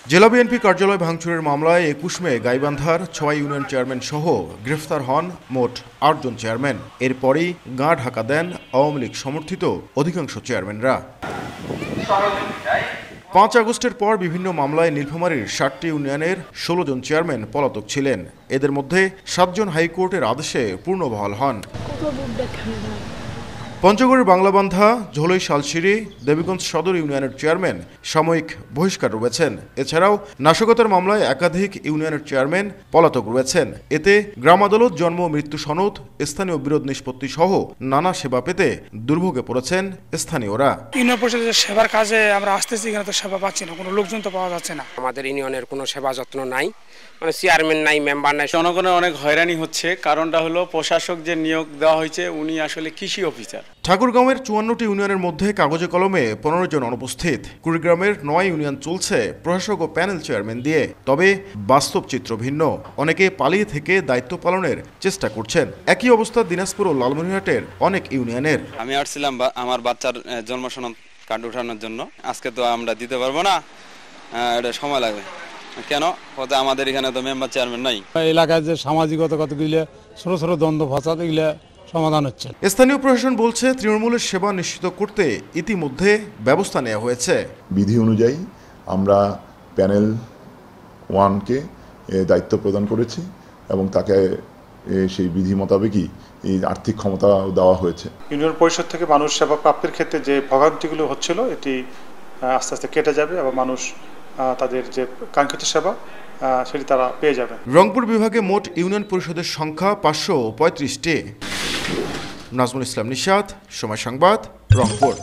জেলা বিএনপি কার্যালয় ভাঙচুরের মামলায় ২১ মে গাইবান্ধার ৬ ইউনিয়ন চেয়ারম্যান সহ গ্রেফতার হন মোট ৮ জন চেয়ারম্যান। এরপরই গা ঢাকা দেন আওয়ামী লীগ সমর্থিত অধিকাংশ চেয়ারম্যানরা। ৫ আগস্টের পর বিভিন্ন মামলায় নীলফামারীর ৭টি ইউনিয়নের ১৬ জন চেয়ারম্যান পলাতক ছিলেন। এদের মধ্যে ৭ জন হাইকোর্টের আদেশে পূর্ণবহাল হন। পঞ্চগড়ের বাংলাবান্ধা, ঝোলই শালশিরি, দেবীগঞ্জ সদর ইউনিয়নের চেয়ারম্যান সাময়িক বহিষ্কার রয়েছেন। এছাড়াও নাশকতার মামলায় একাধিক ইউনিয়নের চেয়ারম্যান পলাতক রয়েছেন। এতে গ্রাম আদালত, জন্ম মৃত্যু সনদ, স্থানীয় বিরোধ নিষ্পত্তি সহ নানা সেবা পেতে দুর্ভোগে পড়েছেন স্থানীয়রা। ইউনিয়ন পরিষদের সেবার কাজে আমরা আসতেছি, এখানে তো সেবা পাচ্ছি না, কোনো লোকজন তো পাওয়া যাচ্ছে না। আমাদের ইউনিয়নের কোনো সেবা যত্ন নাই, মানে চেয়ারম্যান নাই, মেম্বার নাই। জনগণের অনেক হয়রানি হচ্ছে। কারণটা হলো প্রশাসক যে নিয়োগ দেওয়া হয়েছে উনি আসলে কৃষি অফিসার। ঠাকুরগাঁওয়ের ৫৪টি ইউনিয়নের মধ্যে কাগজে কলমে ১৫ জন অনুপস্থিত। কুড়িগ্রামের ৯ ইউনিয়ন চলছে প্রশাসক ও প্যানেল চেয়ারম্যান দিয়ে। তবে বাস্তব চিত্র ভিন্ন। অনেকে পালিয়ে থেকে দায়িত্ব পালনের চেষ্টা করছেন। একই অবস্থা দিনাজপুর ও লালমনিরহাটের অনেক ইউনিয়নের। আমি আসছিলাম আমার বাচ্চার জন্ম সনদ কার্ড উঠানোর জন্য। আজকে তো আমরা দিতে পারবো না, এটা সময় লাগবে। কেন? আমাদের এখানে তো মেম্বার চেয়ারম্যান নাই। এলাকায় যে সামাজিকতা কতগুলো ছোট ছোট দ্বন্দ্ব ফাসাদ এগুলো সমাধান হচ্ছে। স্থানীয় প্রশাসন বলছে তৃণমূলের সেবা নিশ্চিত করতে ইতিমধ্যে ব্যবস্থা নেওয়া হয়েছে। বিধি অনুযায়ী আমরা প্যানেল 1কে দায়িত্ব প্রদান করেছি এবং তাকে সেই বিধি মোতাবেকই এই আর্থিক ক্ষমতা দেওয়া হয়েছে। ইউনিয়ন পরিষদ থেকে মানুষ সেবা প্রাপ্তির ক্ষেত্রে যে ভোগান্তিগুলো হচ্ছিল এটি আস্তে আস্তে কেটে যাবে এবং মানুষ তাদের যে কাঙ্ক্ষিত সেবা সেটি তারা পেয়ে যাবে। রংপুর বিভাগে মোট ইউনিয়ন পরিষদের সংখ্যা ৫৩৫টি। নাজমুল ইসলাম নিশাত, সময় সংবাদ, রংপুর।